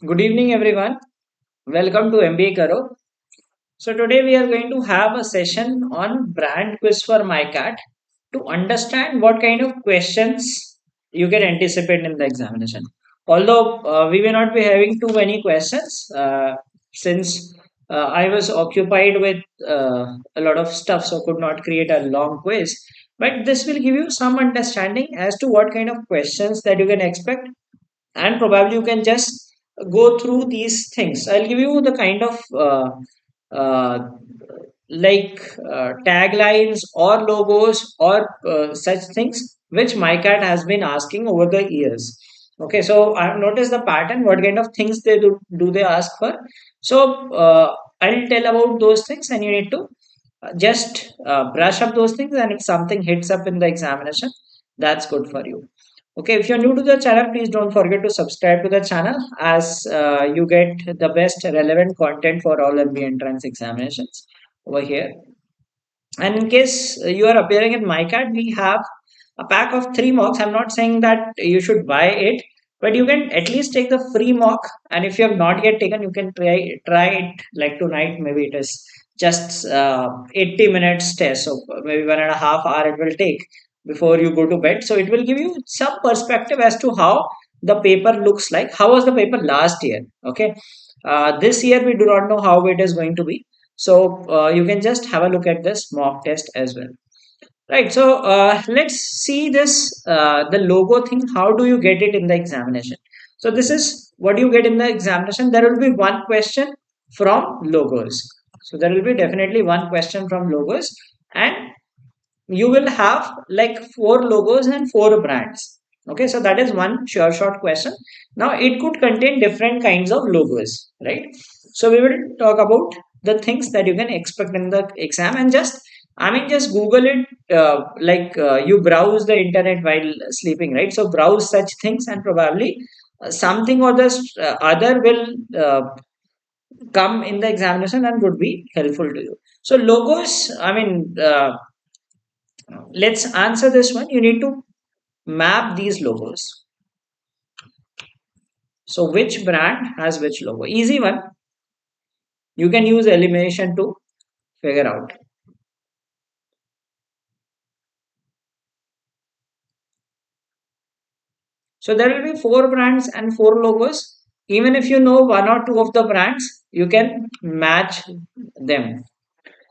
Good evening, everyone. Welcome to MBA Karo. So, today we are going to have a session on brand quiz for MICAT to understand what kind of questions you can anticipate in the examination. Although we may not be having too many questions since I was occupied with a lot of stuff, so could not create a long quiz. But this will give you some understanding as to what kind of questions that you can expect, and probably you can just go through these things. I'll give you the kind of uh, taglines or logos or such things which MyCat has been asking over the years. Okay, so I've noticed the pattern, what kind of things do they ask for. So I'll tell about those things, and you need to just brush up those things, and if something hits up in the examination, that's good for you. Okay, if you're new to the channel, please don't forget to subscribe to the channel as you get the best relevant content for all MBA entrance examinations over here. And in case you are appearing in MyCat, we have a pack of 3 mocks. I'm not saying that you should buy it, but you can at least take the free mock. And if you have not yet taken, you can try it like tonight. Maybe it is just 80 minutes test, so maybe 1.5 hour it will take before you go to bed. So it will give you some perspective as to how the paper looks like. How was the paper last year? Okay, this year we do not know how it is going to be, so you can just have a look at this mock test as well. Right. So let's see this the logo thing. How do you get it in the examination? So this is what you get in the examination. There will be one question from logos. So there will be definitely one question from logos, and you will have like four logos and four brands. Okay, so that is one sure short question. Now it could contain different kinds of logos, right? So we will talk about the things that you can expect in the exam, and just Google it. You browse the internet while sleeping, right? So browse such things, and probably something or the other will come in the examination and would be helpful to you. So logos, let's answer this one. You need to map these logos. So which brand has which logo? Easy one. You can use elimination to figure out. So there will be four brands and four logos. Even if you know one or two of the brands, you can match them.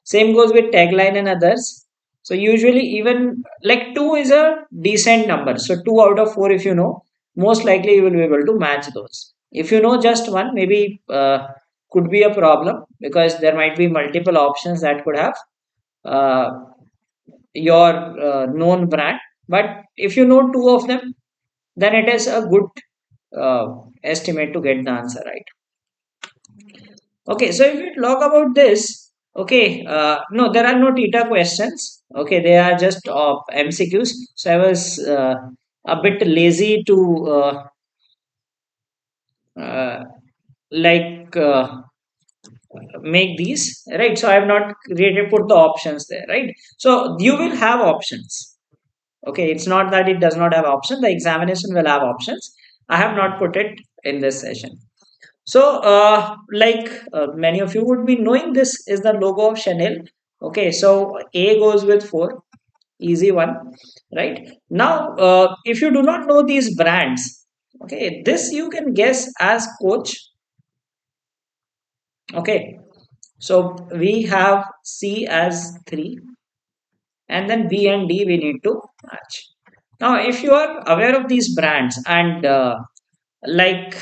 Same goes with tagline and others. So usually even like two is a decent number. So two out of four, if you know, most likely you will be able to match those. If you know just one, maybe could be a problem because there might be multiple options that could have uh, your known brand. But if you know two of them, then it is a good estimate to get the answer right. Okay, so if you talk about this, okay, no, there are no Tita questions. Okay, they are just MCQs. So I was a bit lazy to uh, like make these, right? So I have not created put the options there, right? So you will have options. Okay, it's not that it does not have options. The examination will have options. I have not put it in this session. So, many of you would be knowing, this is the logo of Chanel. Okay, so A goes with 4, easy one, right? Now, if you do not know these brands, okay, this you can guess as Coach. Okay, so we have C as 3, and then B and D we need to match. Now, if you are aware of these brands and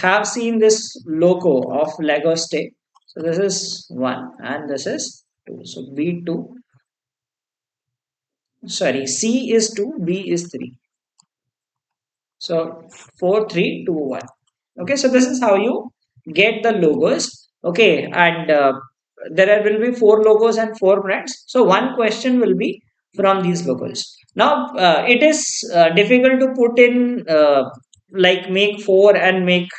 have seen this logo of Lego Stay, so this is 1 and this is 2. So B2, sorry, C is 2, B is 3. So 4, 3, 2, 1. Okay, so this is how you get the logos. Okay, and will be four logos and four brands. So one question will be from these logos. Now it is difficult to put in make four and make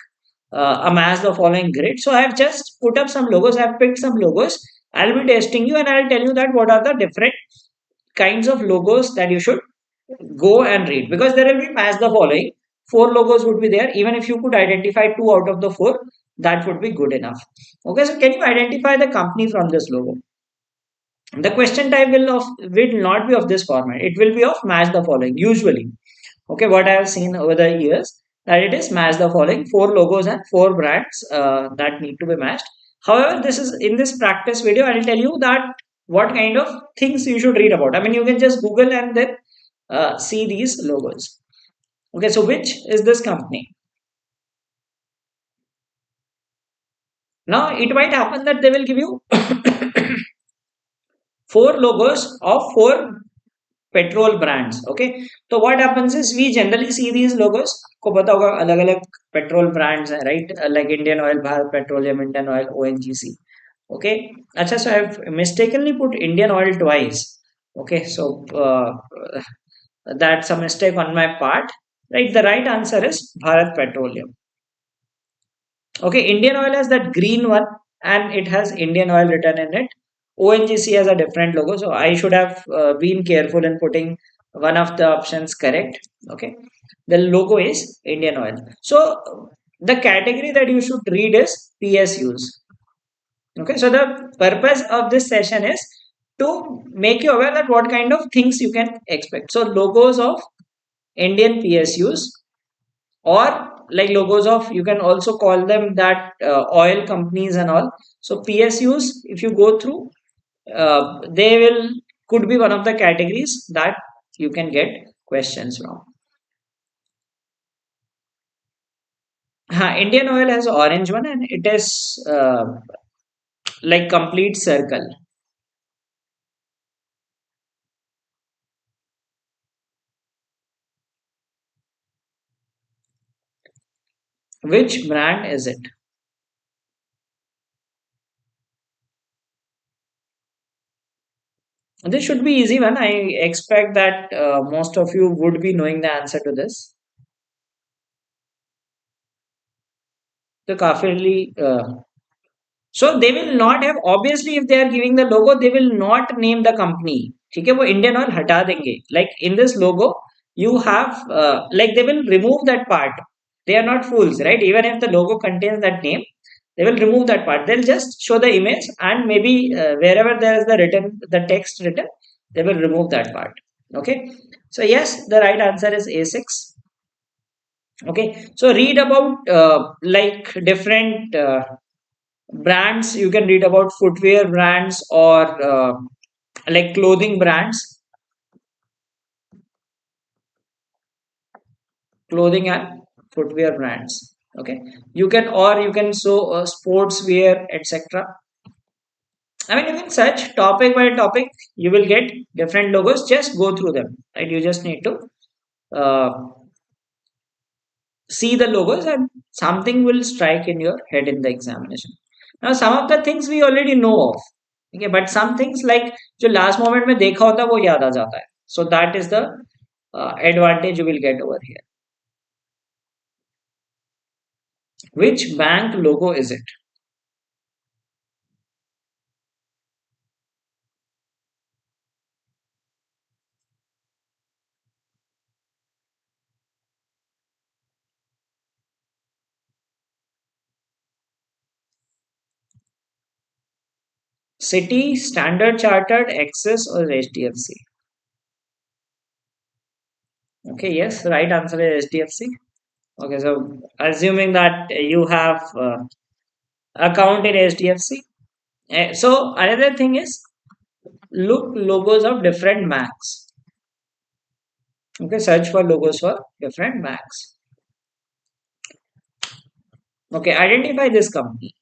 amass the following grid. So I have just put up some logos. I have picked some logos. I'll be testing you, and I'll tell you that what are the different kinds of logos that you should go and read, because there will be match the following. four logos would be there. Even if you could identify two out of the four, that would be good enough. Okay, so can you identify the company from this logo? The question type will not be of this format. It will be of match the following usually. Okay, what I have seen over the years, that it is match the following four logos and four brands that need to be matched. However, this is in this practice video, I will tell you that what kind of things you should read about. I mean, you can just Google and then see these logos. Okay, so which is this company? Now, it might happen that they will give you four logos of four petrol brands. Okay, so what happens is we generally see these logos. को पता होगा अलग अलग petrol brands हैं, right? Like Indian Oil, Bharat Petroleum, Indian Oil, ONGC. Okay, अच्छा, so I've mistakenly put Indian Oil twice. Okay, so that's a mistake on my part. Right, the right answer is Bharat Petroleum. Okay, Indian Oil has that green one and it has Indian Oil written in it. ONGC has a different logo, so I should have been careful in putting one of the options correct. Okay, the logo is Indian Oil. So the category that you should read is PSUs. Okay, so the purpose of this session is to make you aware that what kind of things you can expect. So logos of Indian PSUs, or like logos of, you can also call them that oil companies and all. So PSUs, if you go through, they will could be one of the categories that you can get questions from. Indian Oil has orange one and it is like complete circle. Which brand is it? This should be easy one. I expect that most of you would be knowing the answer to this. The काफी so they will not have, obviously if they are giving the logo they will not name the company. ठीक है, वो Indian Oil हटा देंगे. Like in this logo you have like they will remove that part. They are not fools, right? Even if the logo contains that name, they will remove that part. They'll just show the image and maybe wherever there is the text written, they will remove that part. Okay, so yes, the right answer is A6. Okay, so read about like different brands. You can read about footwear brands or like clothing brands, clothing and footwear brands. Okay, you can, or you can show sportswear, etc. I mean, you can search topic by topic, you will get different logos. Just go through them, right? You just need to uh, see the logos and something will strike in your head in the examination. Now some of the things we already know of, okay, but some things like जो last moment में देखा होता है वो याद आ जाता है. So that is the advantage you will get over here. Which bank logo is it? City, Standard Chartered, Axis or HDFC? Okay, yes, right answer is HDFC. Okay, so assuming that you have account in HDFC. So another thing is look logos of different banks. Okay, search for logos for different banks. Okay, identify this company.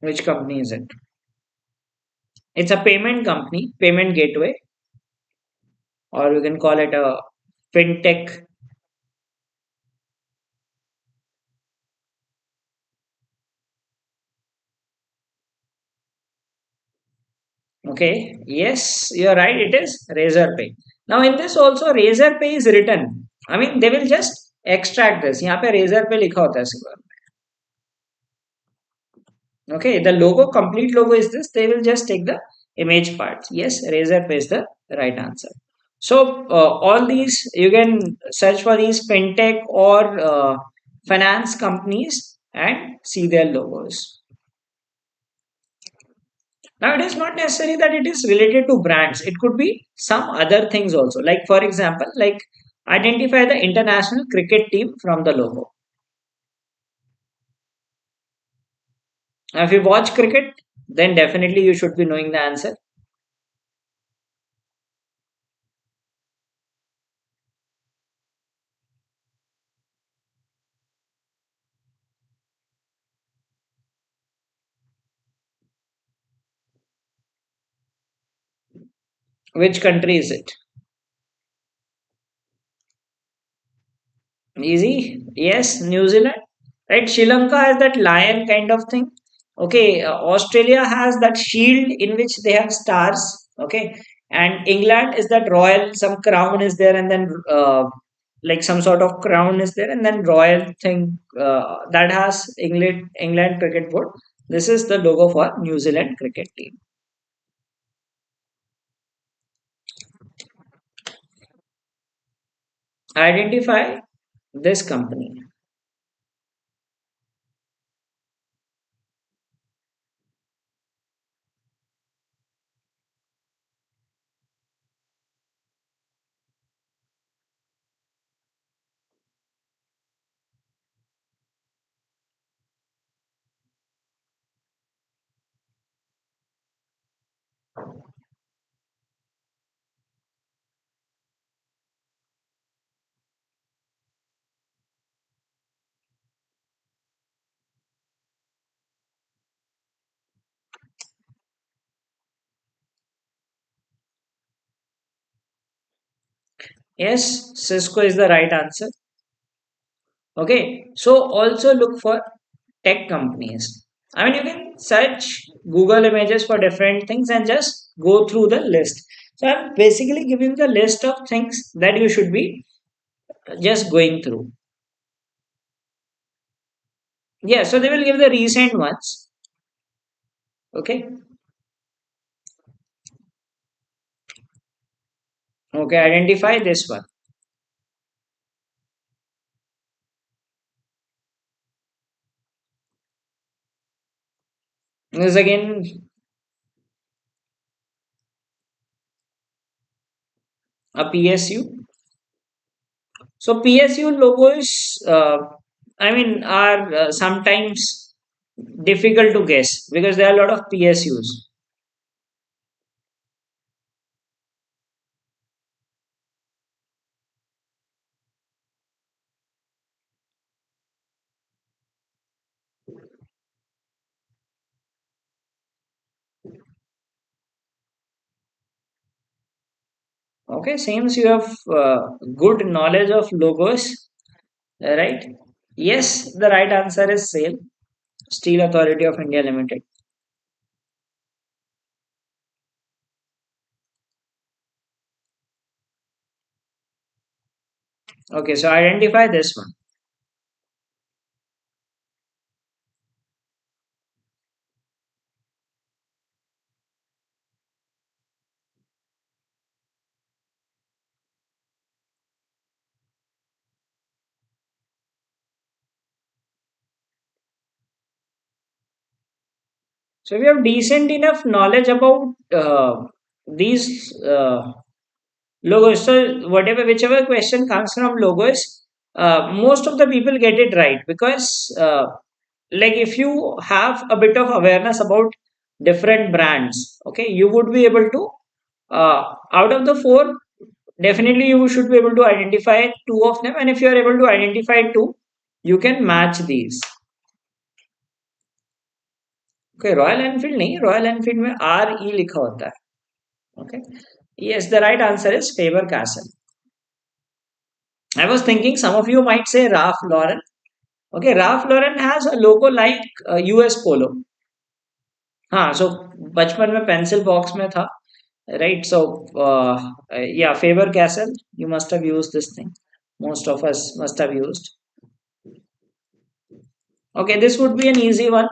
Which company is it? It's a payment company, payment gateway, or you can call it a fintech. Okay, yes, you're right, it is razor pay. Now in this also razor pay is written. I mean they will just extract this, यहाँ पे razor pay लिखा होता है सिर्फ. Okay, the logo, complete logo is this. They will just take the image parts. Yes, razor pay is the right answer. So all these you can search for these fintech or finance companies and see their logos. Now it is not necessary that it is related to brands. It could be some other things also. Like for example, like identify the international cricket team from the logo. Now, if you watch cricket, then definitely you should be knowing the answer. Which country is it? Easy. Yes, New Zealand. Right. Sri Lanka has that lion kind of thing. Okay. Australia has that shield in which they have stars. Okay. And England is that royal, some crown is there, and then like some sort of crown is there, and then royal thing that has England cricket board. This is the logo for New Zealand cricket team. Identify this company. Yes, Cisco is the right answer. Okay, so also look for tech companies. I mean, you can search Google images for different things and just go through the list. So, I'm basically giving the list of things that you should be just going through. Yeah, so they will give the recent ones. Okay, okay, identify this one. This again a PSU. So, PSU logos, I mean, are sometimes difficult to guess because there are a lot of PSUs. Okay, seems you have good knowledge of logos, right? Yes, the right answer is SAIL, Steel Authority of India Limited. Okay, so identify this one. So we have decent enough knowledge about these logos. So whatever, whichever question comes from logos, most of the people get it right because, like, if you have a bit of awareness about different brands, okay, you would be able to, out of the four, definitely you should be able to identify two of them, and if you are able to identify two, you can match these. Okay, royal Enfield नहीं, royal Enfield में RE लिखा होता है. Okay, yes, the right answer is Faber Castle. I was thinking some of you might say Ralph Lauren. Okay, Ralph Lauren has a logo like US Polo. हाँ, so बचपन में pencil box में था, right? So yeah, Faber Castle, you must have used this thing. Most of us must have used. Okay, this would be an easy one.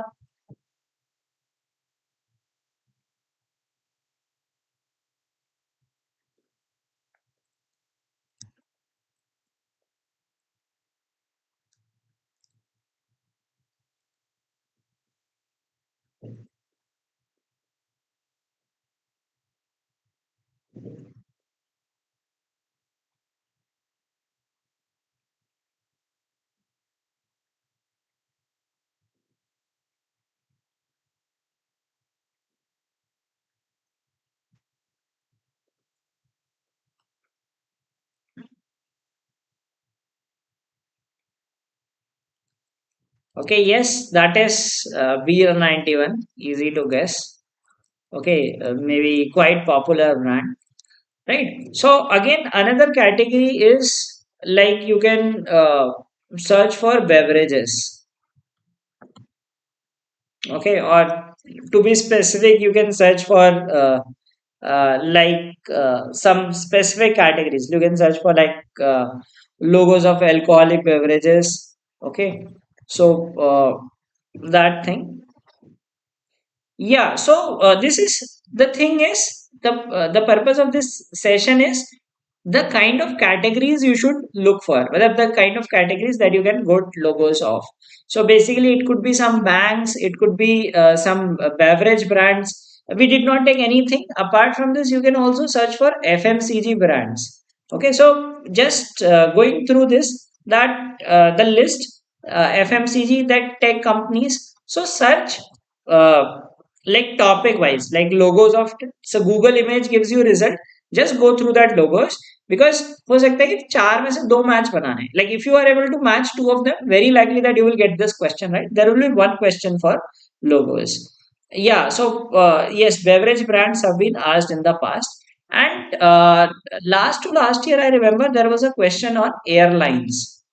Okay, yes, that is Beer 91, easy to guess. Okay, maybe quite popular brand, right? So again, another category is like you can search for beverages. Okay, or to be specific, you can search for some specific categories. You can search for like logos of alcoholic beverages. Okay, so that thing. Yeah, so this is the thing is the purpose of this session is the kind of categories you should look for, whether the kind of categories that you can get logos of. So basically, it could be some banks, it could be some beverage brands. We did not take anything apart from this. You can also search for FMCG brands. Okay, so just going through this, that the list FMCG, that tech companies. So search. Uh, like topic wise, like logos of, so Google image gives you result, just go through that logos, because हो सकता है कि चार में से दो match बनाने, like if you are able to match two of them, very likely that you will get this question right. There will be one question for logos. Yeah, so yes, beverage brands have been asked in the past. And last to last year, I remember there was a question on airlines.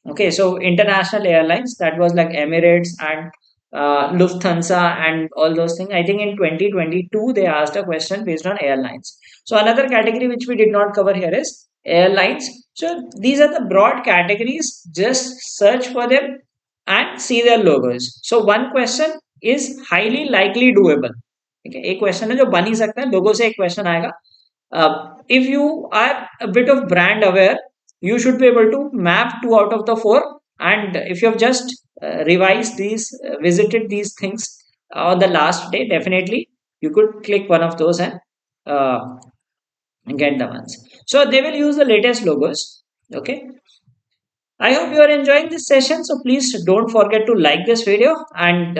Okay, so international airlines, that was like Emirates and Lufthansa and all those things. I think in 2022 they asked a question based on airlines. So another category which we did not cover here is airlines. So these are the broad categories. Just search for them and see their logos. So one question is highly likely doable. Okay, एक question है जो बन ही सकता है, लोगों से एक question आएगा. If you are a bit of brand aware, you should be able to map two out of the four. And if you have just revised these, visited these things on the last day, definitely you could click one of those uh, and get the ones. So they will use the latest logos. Okay, I hope you are enjoying this session. So please don't forget to like this video and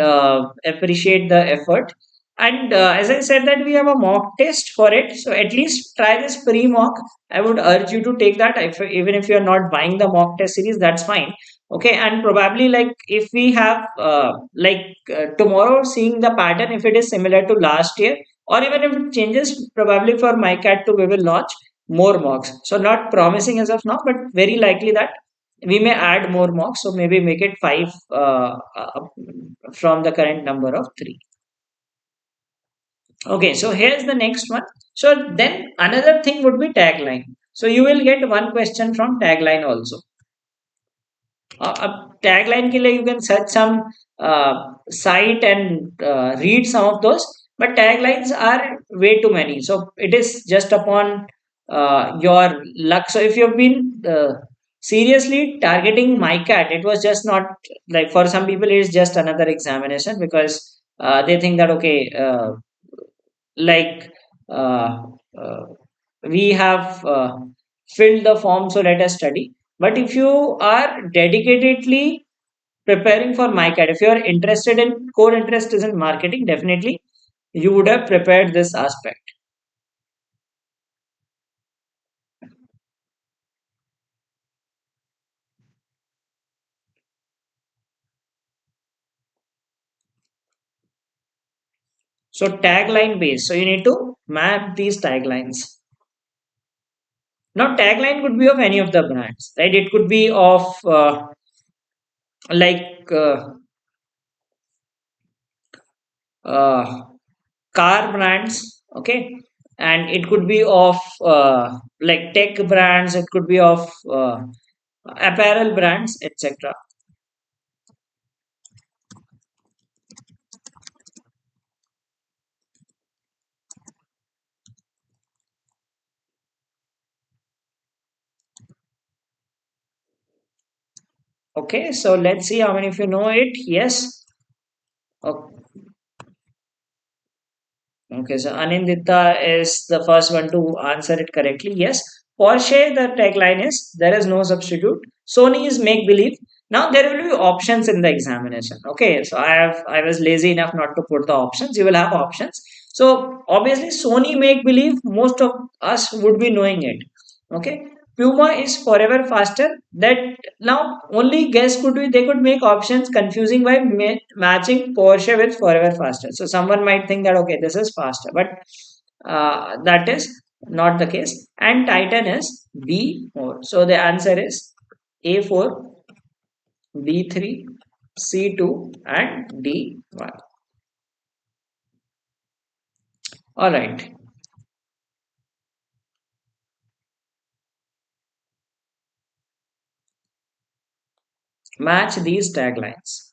appreciate the effort. And as I said that we have a mock test for it. So at least try this pre-mock. I would urge you to take that. Even if you are not buying the mock test series, that's fine. Okay. And probably like if we have tomorrow seeing the pattern, if it is similar to last year, or even if it changes, probably for MyCat 2 we will launch more mocks. So not promising as of now, but very likely that we may add more mocks, so maybe make it five from the current number of three. Okay, so here's the next one. So then another thing would be tagline. So you will get one question from tagline also. अब tagline के लिए you can search some site and read some of those, but taglines are way too many, so it is just upon your luck. So if you've been seriously targeting MyCat, it was just not like, for some people it is just another examination, because they think that okay, like uh, uh, we have filled the form, so let us study. But if you are dedicatedly preparing for MyCat, if you are interested in, core interest is in marketing, definitely you would have prepared this aspect. So tagline based, so you need to map these taglines. Now tagline could be of any of the brands, right? It could be of like uh, car brands, okay, and it could be of like tech brands, it could be of apparel brands, etc. Okay, so let's see how many of you know it. Yes. Okay, so Anindita is the first one to answer it correctly. Yes, Porsche, the tagline is there is no substitute. Sony is make believe. Now there will be options in the examination. Okay, so I was lazy enough not to put the options. You will have options. So obviously Sony make believe most of us would be knowing it. Okay, Puma is forever faster. That now only guess could be they could make options confusing by matching Porsche with forever faster. So someone might think that okay, this is faster, but that is not the case. And Titan is B more. So the answer is A4, B3, C2, and D1. All right, match these taglines.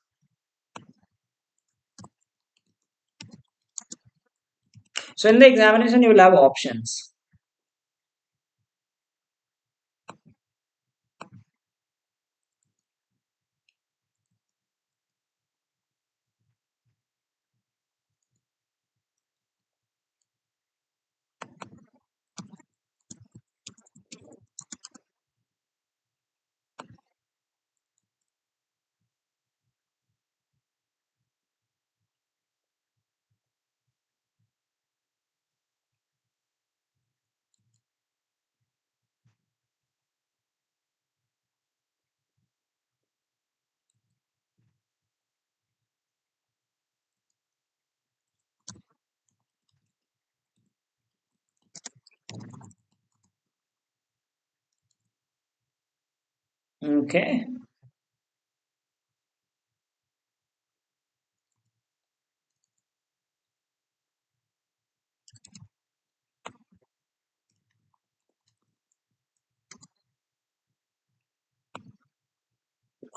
So in the examination, you will have options. Okay.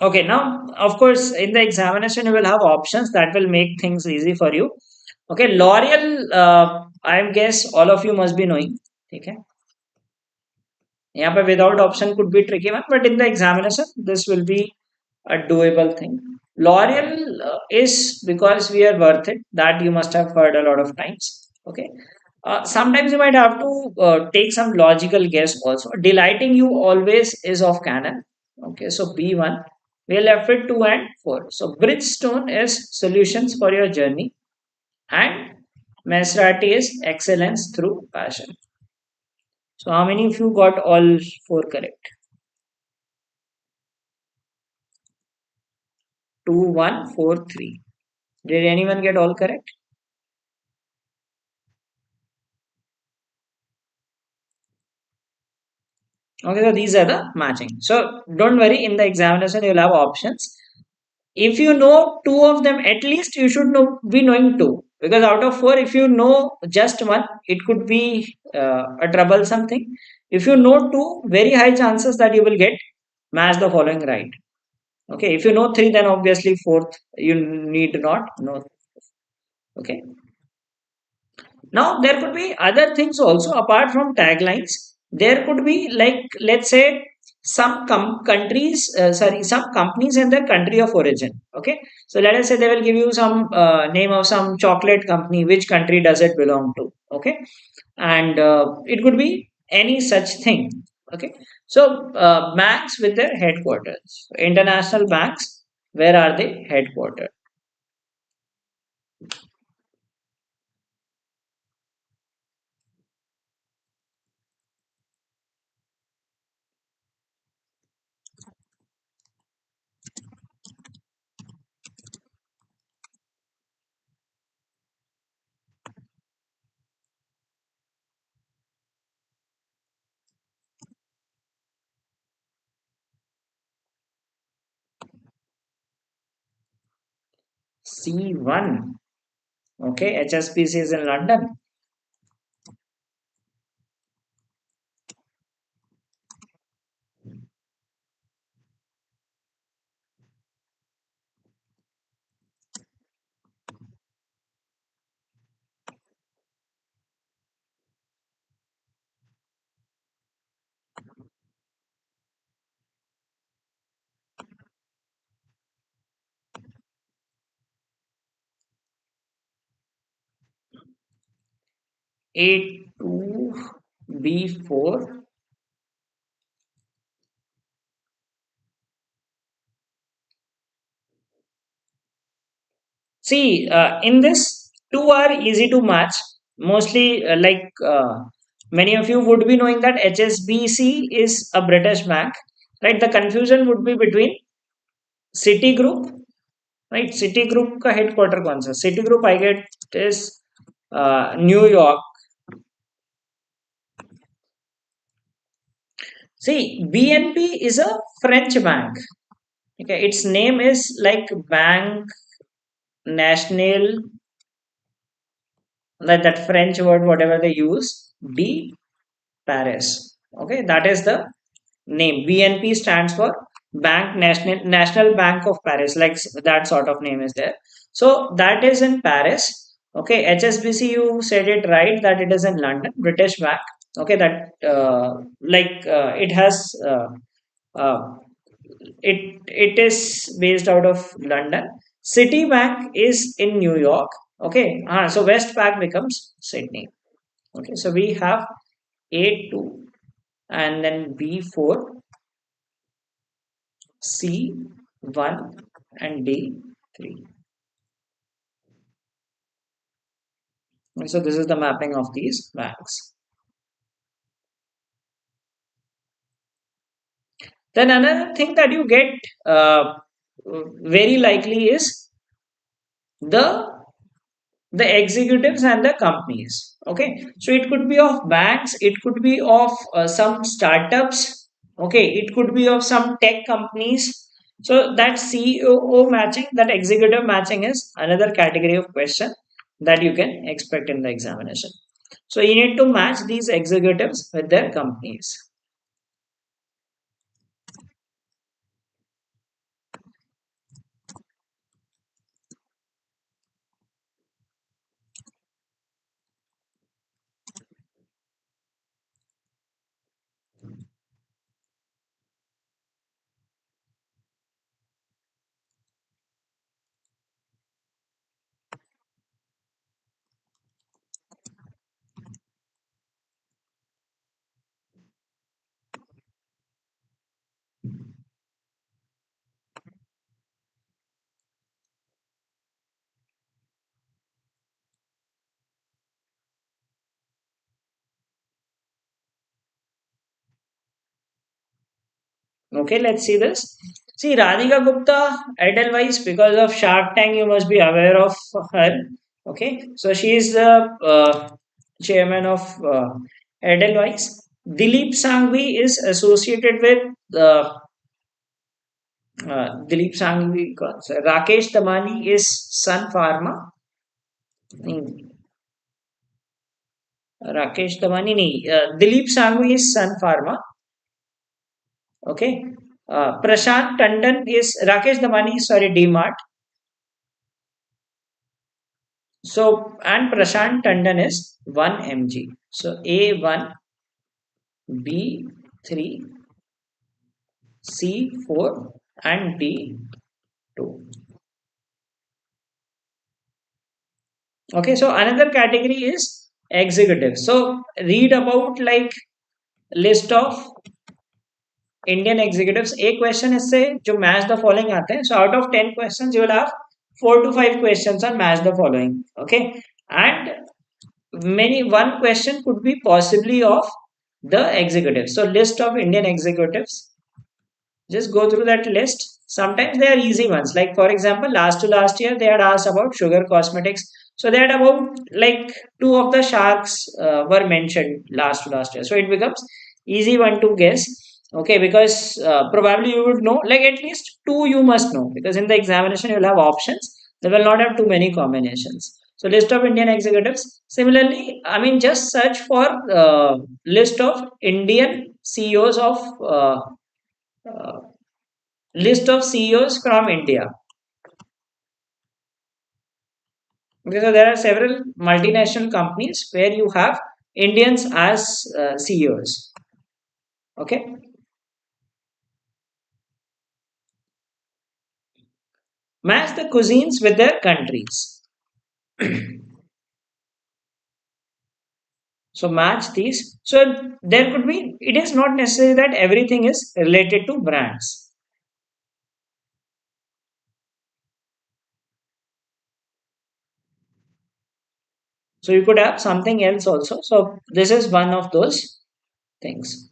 Okay, now of course in the examination you will have options that will make things easy for you. Okay, L'Oreal, I guess all of you must be knowing. Okay, यहाँ पे without option could be tricky one, but in the examination this will be a doable thing. L'Oreal is because we are worth it. That you must have heard a lot of times. Okay, sometimes you might have to take some logical guess also. Delighting you always is of Canon. Okay, so B1. We are left with 2 and 4. So Bridgestone is solutions for your journey, and Maserati is excellence through passion. So how many of you got all four correct? 2, 1, 4, 3. Did anyone get all correct? Okay, so these are the matching. So don't worry, in the examination you'll have options. If you know two of them, at least you should know be knowing two. Because out of four, if you know just one, it could be a troublesome thing. If you know two, very high chances that you will get match the following right. Okay, if you know three, then obviously fourth you need not know. Okay. Now, there could be other things also apart from taglines. There could be, like, let's say, some companies and their country of origin. Okay, so let us say they will give you some name of some chocolate company. Which country does it belong to? Okay, and it could be any such thing. Okay, so banks with their headquarters, international banks, where are they headquartered? C1. Okay, HSBC is in London. 82B4. See, in this, two are easy to match. Mostly, many of you would be knowing that HSBC is a British bank, right? The confusion would be between Citigroup, right? Citigroup का headquarter कौन सा? Citigroup I get is New York. See, BNP is a French bank. Okay, its name is like Bank National, that French word, whatever they use, D Paris. Okay, that is the name. BNP stands for National Bank of Paris, like that sort of name is there. So that is in Paris. Okay, HSBC, you said it right that it is in London, British bank. Okay, that it has uh, it is based out of London. Citibank is in New York. Okay, so Westpac becomes Sydney. Okay, so we have A2 and then B4, C1 and D3. And so this is the mapping of these banks. Then another thing that you get very likely is the the executives and the companies. Okay, so it could be of banks, it could be of some startups. Okay, it could be of some tech companies. So that CEO matching, that executive matching is another category of question that you can expect in the examination. So you need to match these executives with their companies. Okay, let's see this. See, Radhika Gupta, Edelweiss, because of Shark Tank, you must be aware of her. Okay, so she is the chairman of Edelweiss. Dilip Sanghvi is associated with Dilip Sanghvi. Rakesh Damani is Sun Pharma. नहीं, राकेश दमानी नहीं, Dilip Sanghvi is Sun Pharma. Okay, Prashant Tandon is Rakesh Damani is, sorry, DMart. So, and Prashant Tandon is 1 mg. So, A1, B3, C4, and D2. Okay, so another category is executive. So, read about like list of Indian executives. A question is say जो match the following आते हैं. So, out of 10 questions, you will have 4 to 5 questions on match the following. Okay, and many one question could be possibly of the executives. So list of Indian executives, just go through that list. Sometimes they are easy ones, like for example last to last year they had asked about sugar cosmetics. So they had about like two of the sharks were mentioned last to last year, so it becomes easy one to guess. Okay, because probably you would know like at least two you must know, because in the examination you will have options, they will not have too many combinations. So list of Indian executives. Similarly, I mean, just search for list of Indian CEOs of uh, list of CEOs from India. Okay, so there are several multinational companies where you have Indians as CEOs. Okay, match the cuisines with their countries. So match these. So there could be. It is not necessary that everything is related to brands. So you could have something else also. So this is one of those things.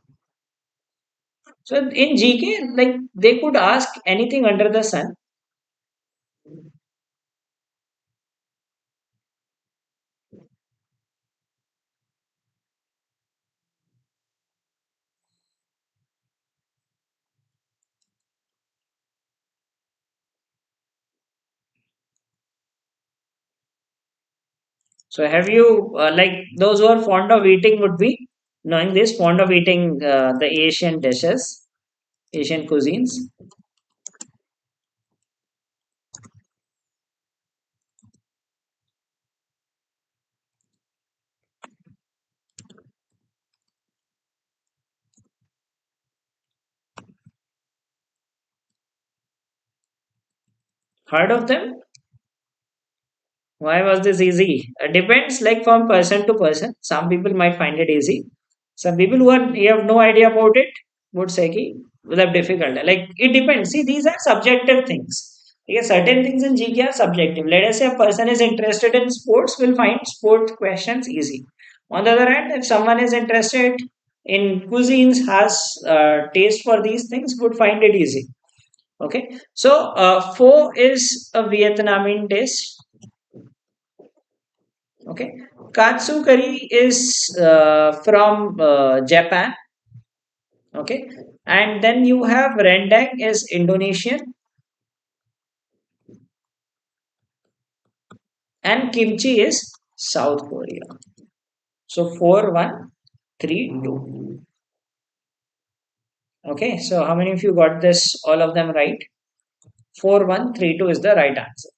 So in GK, like they could ask anything under the sun. So have you like those who are fond of eating would be knowing this, fond of eating the Asian dishes, Asian cuisines. Heard of them? Why was this easy? Depends like from person to person. Some people might find it easy. Some people who are you have no idea about it would say ki will have difficult. Like it depends. See, these are subjective things. Because certain things in GK are subjective. Let us say a person is interested in sports, will find sports questions easy. On the other hand, if someone is interested in cuisines, has taste for these things, would find it easy. Okay. So pho is a Vietnamese dish. Okay, katsu curry is from Japan. Okay, and then you have rendang is Indonesian, and kimchi is South Korea. So 4, 1, 3, 2. Okay, so how many of you got this? All of them right? 4, 1, 3, 2 is the right answer.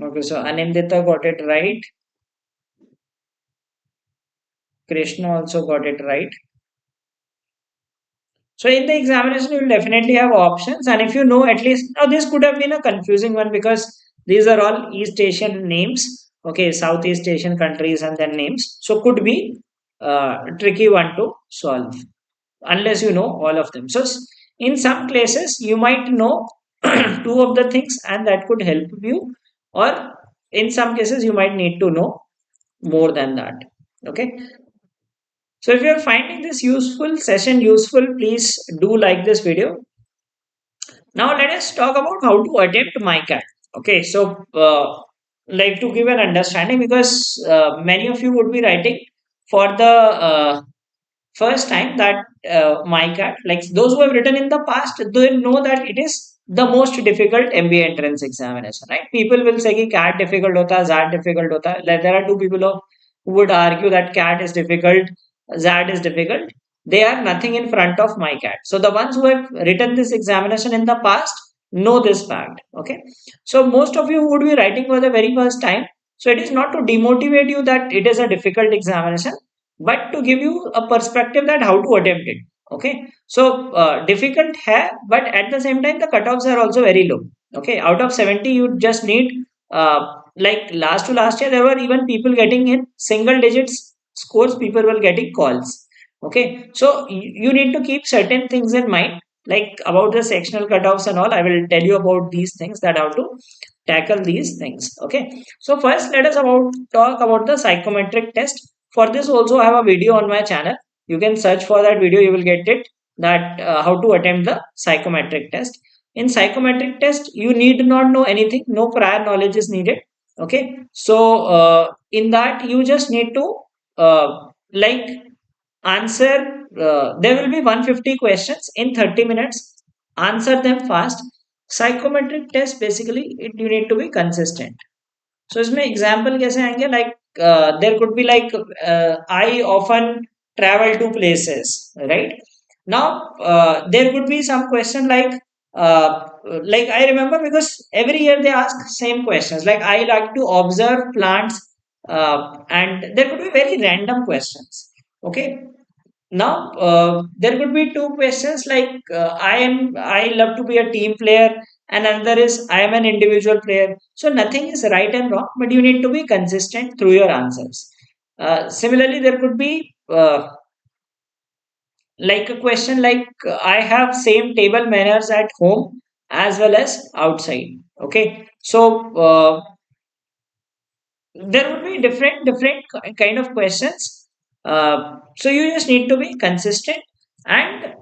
Okay, so Anindita got it right. Krishna also got it right. So in the examination, you will definitely have options, and if you know at least now, this could have been a confusing one because these are all East Asian names. Okay, Southeast Asian countries and then names. So could be tricky one to solve unless you know all of them. So in some places you might know two of the things, and that could help you, or in some cases you might need to know more than that. Okay, so if you are finding this useful session useful, please do like this video. Now let us talk about how to attempt MICAT. Okay, so like to give an understanding because many of you would be writing for the first time that MICAT, like those who have written in the past, they know that it is the most difficult MBA entrance examination, right? People will say कि CAT difficult hota है, ZAT difficult hota है. Like, there are two people who would argue that CAT is difficult, ZAT is difficult. They are nothing in front of MICAT. So the ones who have written this examination in the past know this fact. Okay, so most of you would be writing for the very first time. So it is not to demotivate you that it is a difficult examination, but to give you a perspective that how to attempt it. Okay, so difficult hai, but at the same time the cutoffs are also very low. Okay, out of 70 you just need like last to last year there were even people getting in single digits scores, people were getting calls. Okay, so you need to keep certain things in mind, like about the sectional cutoffs and all. I will tell you about these things, that how to tackle these things. Okay, so first let us talk about the psychometric test. For this also I have a video on my channel. You can search for that video, you will get it, that how to attempt the psychometric test. In psychometric test you need not know anything, no prior knowledge is needed. Okay, so in that you just need to like answer, there will be 150 questions in 30 minutes. answer them fast. Psychometric test basically you need to be consistent. So इसमें example कैसे आएंगे like there could be like I often travel to places right now there could be some question like I remember because every year they ask same questions like I like to observe plants and there could be very random questions. Okay, now there could be two questions like I love to be a team player and another is I am an individual player. So nothing is right and wrong, but you need to be consistent through your answers. Similarly, there could be like a question like I have same table manners at home as well as outside. Okay, so there would be different kind of questions. So you just need to be consistent and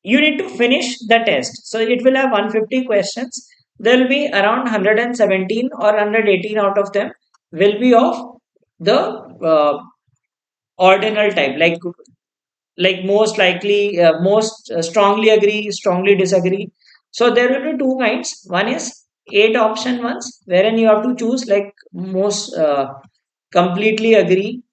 you need to finish the test. So it will have 150 questions. There will be around 117 or 118 out of them will be of the ordinal type, like most likely, most strongly agree, strongly disagree. So there will be two kinds. One is eight option ones, wherein you have to choose like most completely agree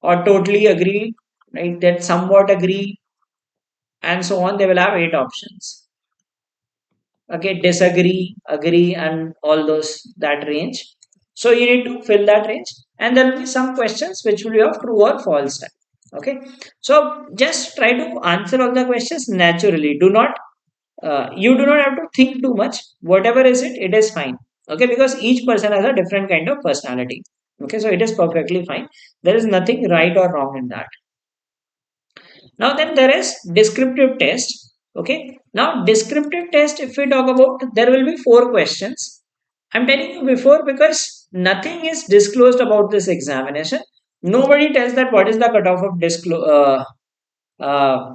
or totally agree, right? That somewhat agree, and so on. They will have eight options. Okay, disagree, agree, and all those that range. So you need to fill that range, and there will be some questions which will be of true or false type. Okay, so just try to answer all the questions naturally. Do not you do not have to think too much. Whatever is it, it is fine. Okay, because each person has a different kind of personality. Okay, so it is perfectly fine. There is nothing right or wrong in that. Now then there is descriptive test. Okay. Now descriptive test, if we talk about, there will be four questions. I'm telling you before because nothing is disclosed about this examination. Nobody tells that what is the cutoff of uh,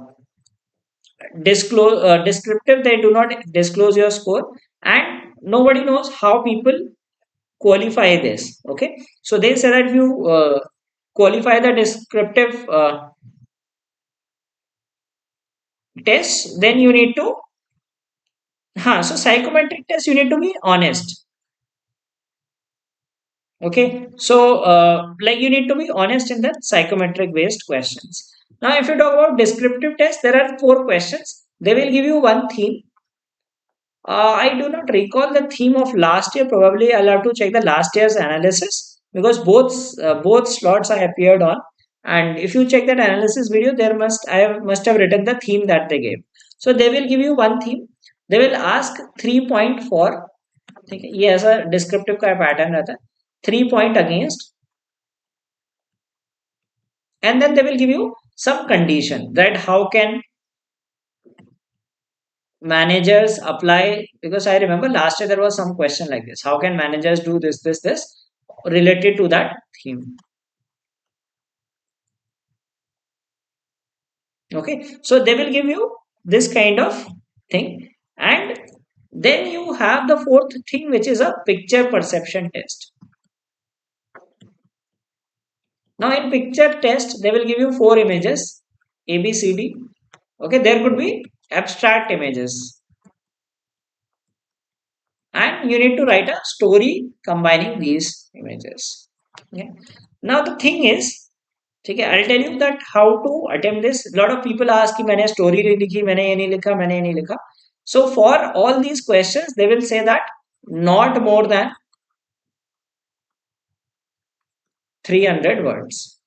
descriptive. They do not disclose your score, and nobody knows how people qualify this. Okay. So they say that if you qualify the descriptive test, then you need to so psychometric test, you need to be honest. Okay. So, like you need to be honest in the psychometric based questions. Now, if you talk about descriptive test, there are four questions. They will give you one theme. I do not recall the theme of last year. Probably I'll have to check the last year's analysis because both slots I appeared on. And if you check that analysis video, there must have written the theme that they gave. So they will give you one theme. They will ask 3.4. ठीक है ये ऐसा descriptive का pattern रहता है 3 point against and then they will give you some condition that how can managers apply because I remember last year there was some question like this how can managers do this related to that theme. Okay, so they will give you this kind of thing and then you have the fourth thing which is a picture perception test. Now in picture test they will give you four images A B C D. Okay, there could be abstract images and you need to write a story combining these images. Okay. Now the thing is ठीक है I'll tell you that how to attempt this. A lot of people ask कि मैंने story नहीं लिखी मैंने ये नहीं लिखा मैंने ये नहीं लिखा. So for all these questions they will say that not more than 300 words.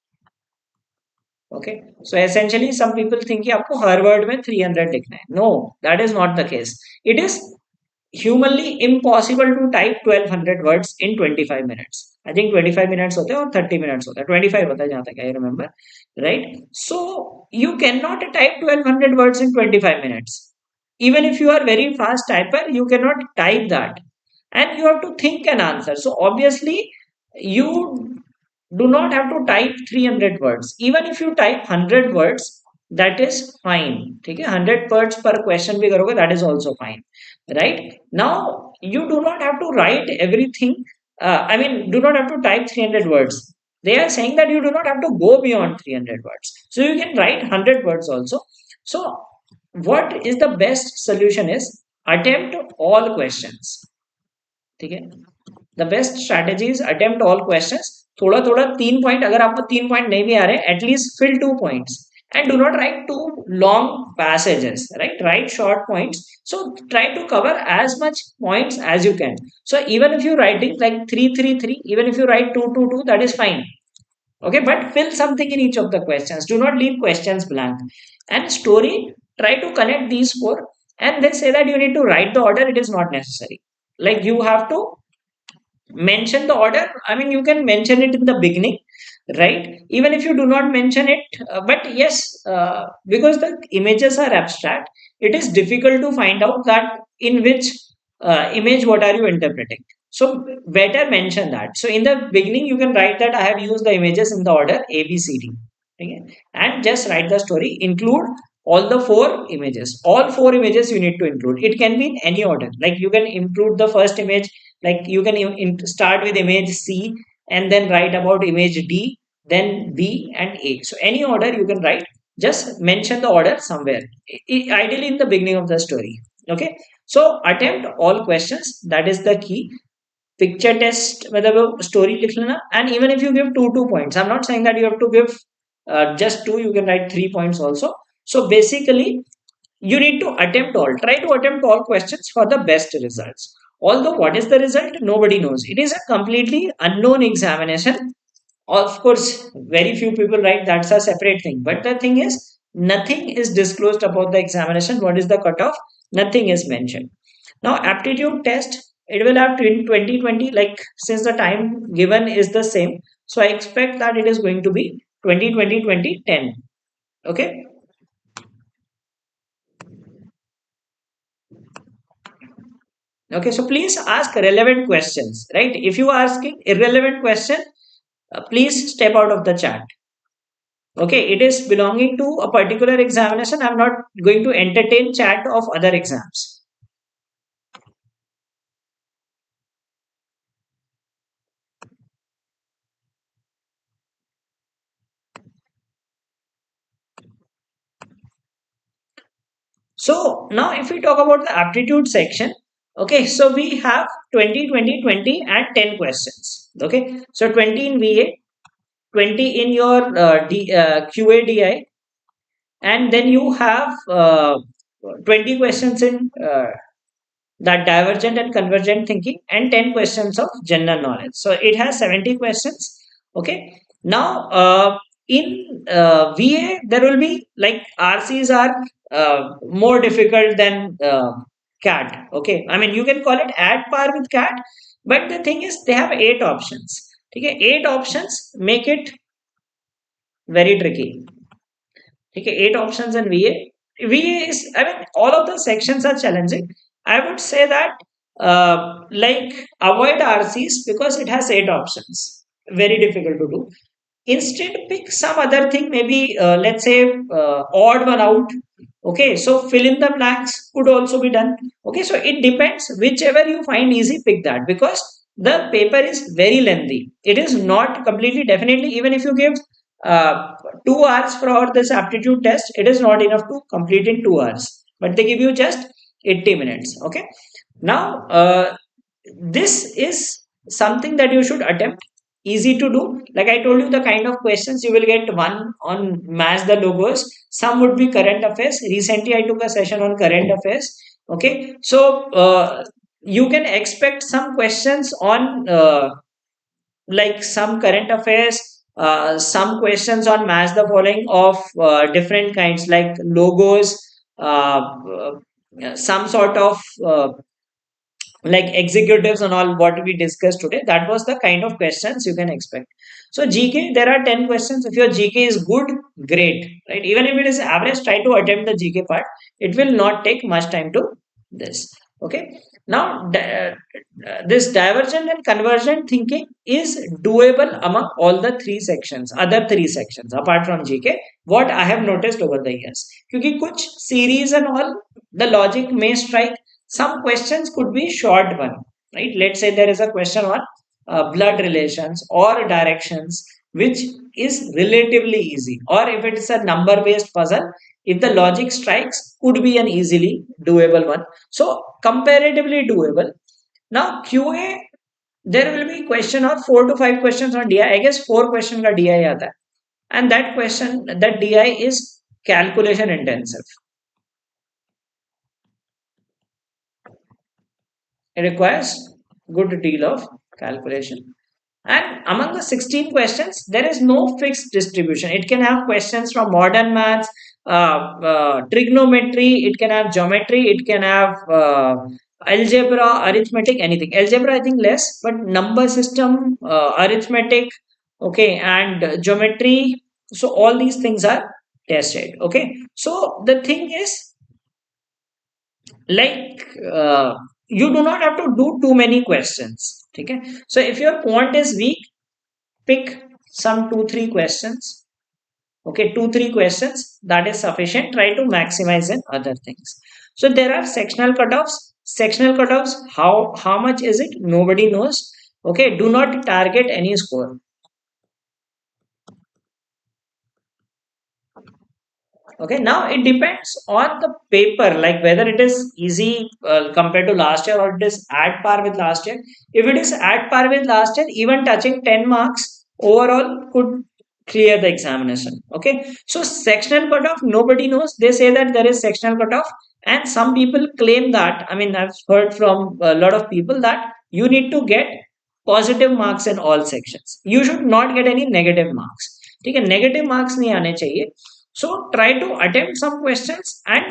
Okay, so essentially some people think कि आपको हर word में 300 लिखना है. No, that is not the case. It is humanly impossible to type 1200 words in 25 minutes. I think 25 minutes होते हैं और 30 minutes होता है 25 होता है जहाँ तक I remember, right? So you cannot type 1200 words in 25 minutes. Even if you are very fast typer, you cannot type that, and you have to think an answer. So obviously you do not have to type 300 words. Even if you type 100 words, that is fine. ठीक है 100 words per question भी करोगे that is also fine, right? Now you do not have to write everything. I mean, do not have to type 300 words. They are saying that you do not have to go beyond 300 words. So you can write 100 words also. So what is the best solution is attempt all questions. Okay? The best strategy is attempt all questions. थोड़ा थोड़ा 3 point, अगर आपको 3 point नहीं भी आ रहे, at least fill 2 points and do not write too long passages, write short points. So try to cover as much points as you can. So even if you writing like 3 3 3, even if you write 2 2 2, that is fine. Okay, but fill something in each of the questions. Do not leave questions blank. And story, try to connect these four. And they say that you need to write the order. It is not necessary. Like you have to mention the order. I mean, you can mention it in the beginning, right? Even if you do not mention it, but yes, because the images are abstract, it is difficult to find out that in which image what are you interpreting. So better mention that. So in the beginning you can write that I have used the images in the order A B C D. Okay? And just write the story, include all the four images. All four images you need to include. It can be in any order. Like you can include the first image, like you can start with image C and then write about image D, then B and A. So any order you can write, just mention the order somewhere, ideally in the beginning of the story. Okay, so attempt all questions, that is the key. Picture test मतलब वो story लिख लेना. And even if you give two points, I'm not saying that you have to give just two, you can write 3 points also. So basically you need to attempt all, try to attempt all questions for the best results. Although what is the result, nobody knows. It is a completely unknown examination. Of course, very few people write, that's a separate thing. But the thing is, nothing is disclosed about the examination. What is the cutoff? Nothing is mentioned. Now, aptitude test, it will have 2020, like since the time given is the same. So I expect that it is going to be 2020 2010. Okay. Okay, so please ask relevant questions, right? If you are asking irrelevant question, please step out of the chat. Okay, it is belonging to a particular examination. I'm not going to entertain chat of other exams. So now if we talk about the aptitude section, okay, so we have 20, 20, 20, and 10 questions. Okay, so 20 in VA, 20 in your QADI, and then you have 20 questions in that divergent and convergent thinking, and 10 questions of general knowledge. So it has 70 questions. Okay. Now, in VA, there will be like RCs are more difficult than CAT. Okay. I mean, you can call it at par with CAT, but the thing is, they have 8 options. Okay. 8 options make it very tricky. Okay, 8 options in VA. VA is, I mean, all of the sections are challenging. I would say that, like, avoid RCs because it has 8 options. Very difficult to do. Instead, pick some other thing, maybe, let's say, odd one out. Okay, so fill in the blanks could also be done. Okay, so it depends. Whichever you find easy, pick that because the paper is very lengthy. It is not completely, definitely, even if you give uh, 2 hours for this aptitude test, it is not enough to complete in 2 hours, but they give you just 80 minutes. Okay, now this is something that you should attempt, easy to do. Like I told you, the kind of questions you will get, one on match the logos, some would be current affairs. Recently I took a session on current affairs. Okay, so you can expect some questions on like some current affairs, some questions on match the following of different kinds like logos, some sort of like executives and all what we discussed today. That was the kind of questions you can expect. So GK, there are 10 questions. If your GK is good, great, right? Even if it is average, try to attempt the GK part. It will not take much time to this. Okay, now this divergent and convergent thinking is doable among all the three sections, other three sections apart from GK, what I have noticed over the years. Because kuch series and all, the logic may strike. Some questions could be short one, right? Let's say there is a question on blood relations or directions, which is relatively easy. Or if it is a number based puzzle, if the logic strikes, could be an easily doable one. So comparatively doable. Now QA, there will be question or 4 to 5 questions on DI. I guess 4 question ka DI aata hai. And that question, that DI is calculation intensive. It requires good deal of calculation. And among the 16 questions, there is no fixed distribution. It can have questions from modern maths, trigonometry, it can have geometry, it can have algebra, arithmetic, anything. Algebra, I think less, but number system, arithmetic, okay, and geometry. So all these things are tested. Okay. So the thing is, like, you do not have to do too many questions. Okay. So if your quant is weak, pick some 2 3 questions. Okay, 2 3 questions, that is sufficient. Try to maximize in other things. So there are sectional cutoffs. Sectional cutoffs, how much is it? Nobody knows. Okay, do not target any score. Okay, now it depends on the paper, like whether it is easy compared to last year or it is at par with last year. If it is at par with last year, even touching 10 marks overall could clear the examination. Okay, so sectional cutoff, nobody knows. They say that there is sectional cutoff, and some people claim that. I mean, I've heard from a lot of people that you need to get positive marks in all sections. You should not get any negative marks. ठीक है, negative marks नहीं आने चाहिए. So try to attempt some questions, and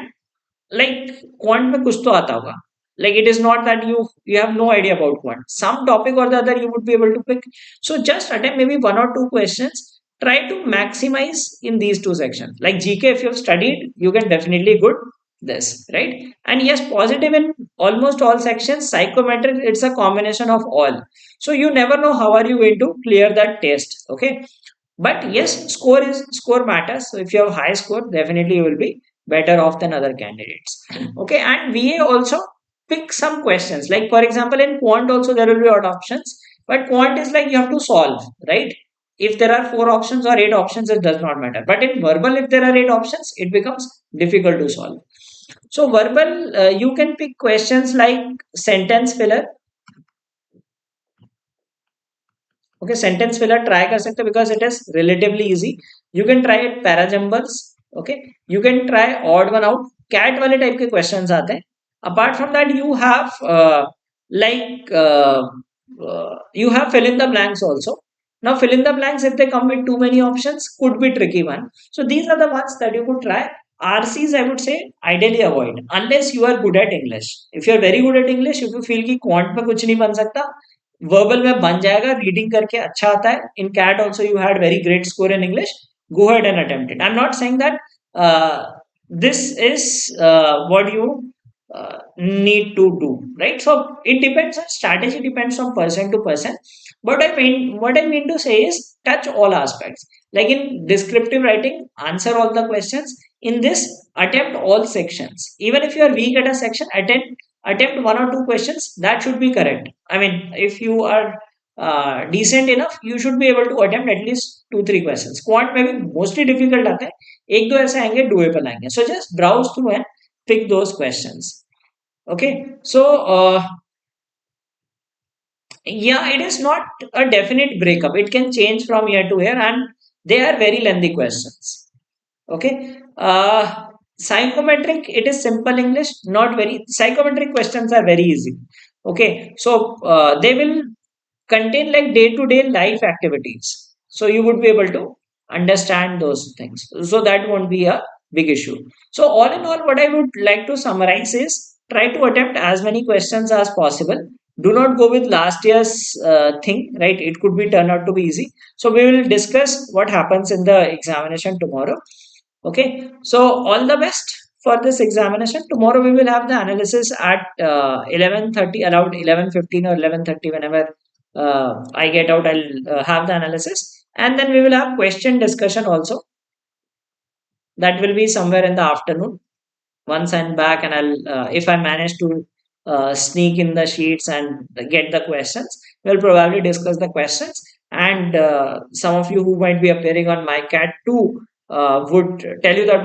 like quant में कुछ तो आता होगा. Like it is not that you have no idea about quant. Some topic or the other you would be able to pick. So just attempt maybe 1 or 2 questions. Try to maximize in these 2 sections. Like GK, if you have studied, you can definitely good this, right? And yes, positive in almost all sections. Psychometric, it's a combination of all. So you never know how are you going to clear that test. Okay, but yes, score matters. So if you have high score, definitely you will be better off than other candidates. Okay, and VA also pick some questions. Like for example, in quant also there will be odd options, but quant is like you have to solve, right? If there are 4 options or 8 options, it does not matter. But in verbal, if there are 8 options, it becomes difficult to solve. So verbal, you can pick questions like sentence filler. Okay, sentence filler try कर सकते हो because it is relatively easy. You can try it parajumbles. Okay, you can try odd one out. Cat वाले type के questions आते हैं. Apart from that, you have like you have fill in the blanks also. Now fill in the blanks, if they come with too many options, could be tricky one. So these are the ones that you could try. RCs, I would say, ideally avoid unless you are good at English. If you are very good at English, if you feel कि quant में कुछ नहीं बन सकता, verbal में बन जाएगा, reading करके अच्छा आता है. In CAT also you had very great score in English. Go ahead and attempt it. I'm not saying that this is what you need to do, right? So it depends on strategy, depends on person to person. But what I mean to say is touch all aspects. Like in descriptive writing, answer all the questions. In this, attempt all sections. Even if you are weak at a section, attempt 1 or 2 questions. That should be correct. I mean, if you are decent enough, you should be able to attempt at least 2 3 questions. Quant में भी mostly difficult आता है, एक दो ऐसे आएंगे doable आएंगे. So just browse through and pick those questions. Okay, so yeah, it is not a definite breakup. It can change from year to year, and they are very lengthy questions. Okay, psychometric, it is simple English, not very. Psychometric questions are very easy. Okay, so they will contain like day to day life activities. So you would be able to understand those things. So that won't be a big issue. So all in all, what I would like to summarize is try to attempt as many questions as possible. Do not go with last year's thing, right? It could be turned out to be easy. So we will discuss what happens in the examination tomorrow. Okay, so all the best for this examination. Tomorrow we will have the analysis at 11:30, around 11:15 or 11:30, whenever I get out, I'll have the analysis. And then we will have question discussion also. That will be somewhere in the afternoon. Once I'm back, and I'll, if I manage to sneak in the sheets and get the questions, we'll probably discuss the questions. and some of you who might be appearing on MyCat 2 would tell you that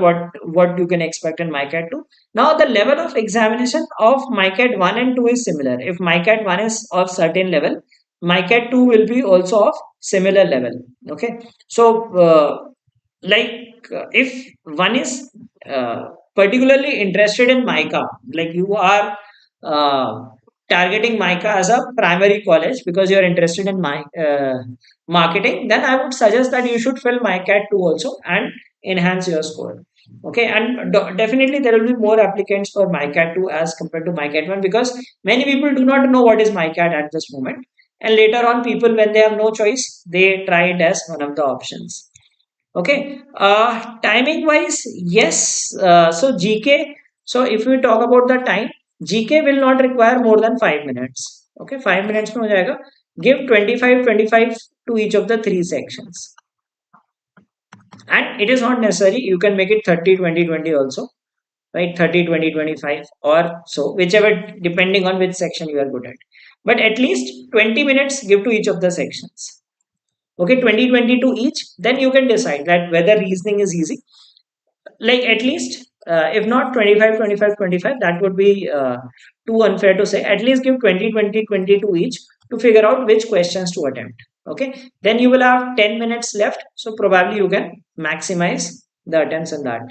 what you can expect in MyCat 2. Now the level of examination of MyCat 1 and 2 is similar. If MyCat 1 is of certain level, MyCat 2 will be also of similar level. Okay, so if one is particularly interested in MICA, like you are uh, targeting MICA as a primary college because you are interested in my marketing, then I would suggest that you should fill MyCat 2 also and enhance your score. Okay, and definitely there will be more applicants for MyCat 2 as compared to MyCat 1 because many people do not know what is MyCat at this moment. And later on, people, when they have no choice, they try it as one of the options. Okay. Timing wise, yes. So GK. So if we talk about the time, GK will not require more than 5 minutes. Okay, 5 minutes में हो जाएगा. Give 25 to each of the three sections. And it is not necessary. You can make it 30 20 20 also, right? 30 20 25 or so, whichever, depending on which section you are good at. But at least 20 minutes give to each of the sections. Okay, 20 20 to each. Then you can decide that whether reasoning is easy, like at least if not 25 25 25, that would be too unfair to say. At least give 20 20 20 to each to figure out which questions to attempt. Okay, then you will have 10 minutes left, so probably you can maximize the attempts in that.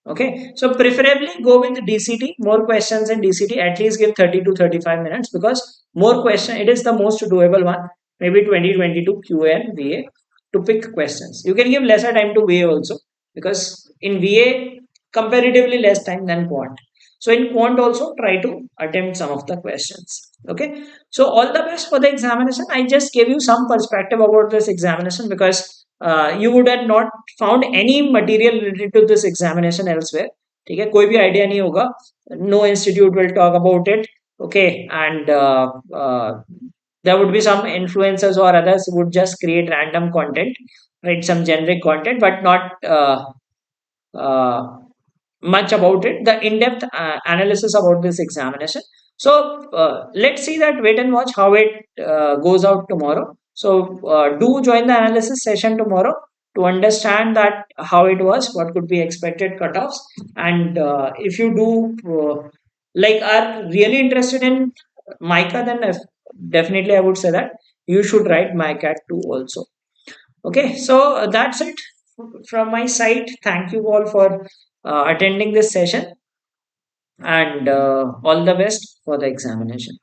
Okay, so preferably go with DCT, more questions in DCT. At least give 30 to 35 minutes because more question, it is the most doable one. Maybe 20 22 QA and VA to pick questions. You can give lesser time to VA also because in VA comparatively less time than quant. So in quant also try to attempt some of the questions. Okay, so all the best for the examination. I just gave you some perspective about this examination because you would have not found any material related to this examination elsewhere. ठीक है, कोई भी idea नहीं होगा. No institute will talk about it. Okay, and there would be some influencers or others who would just create random content, right? Some generic content, but not uh, much about it, the in-depth analysis about this examination. So let's see that, wait and watch how it goes out tomorrow. So do join the analysis session tomorrow to understand that how it was, what could be expected cutoffs, and if you do are really interested in MICA, then definitely I would say that you should write MICAT 2 also. Okay, so that's it from my side. Thank you all for attending this session, and all the best for the examination.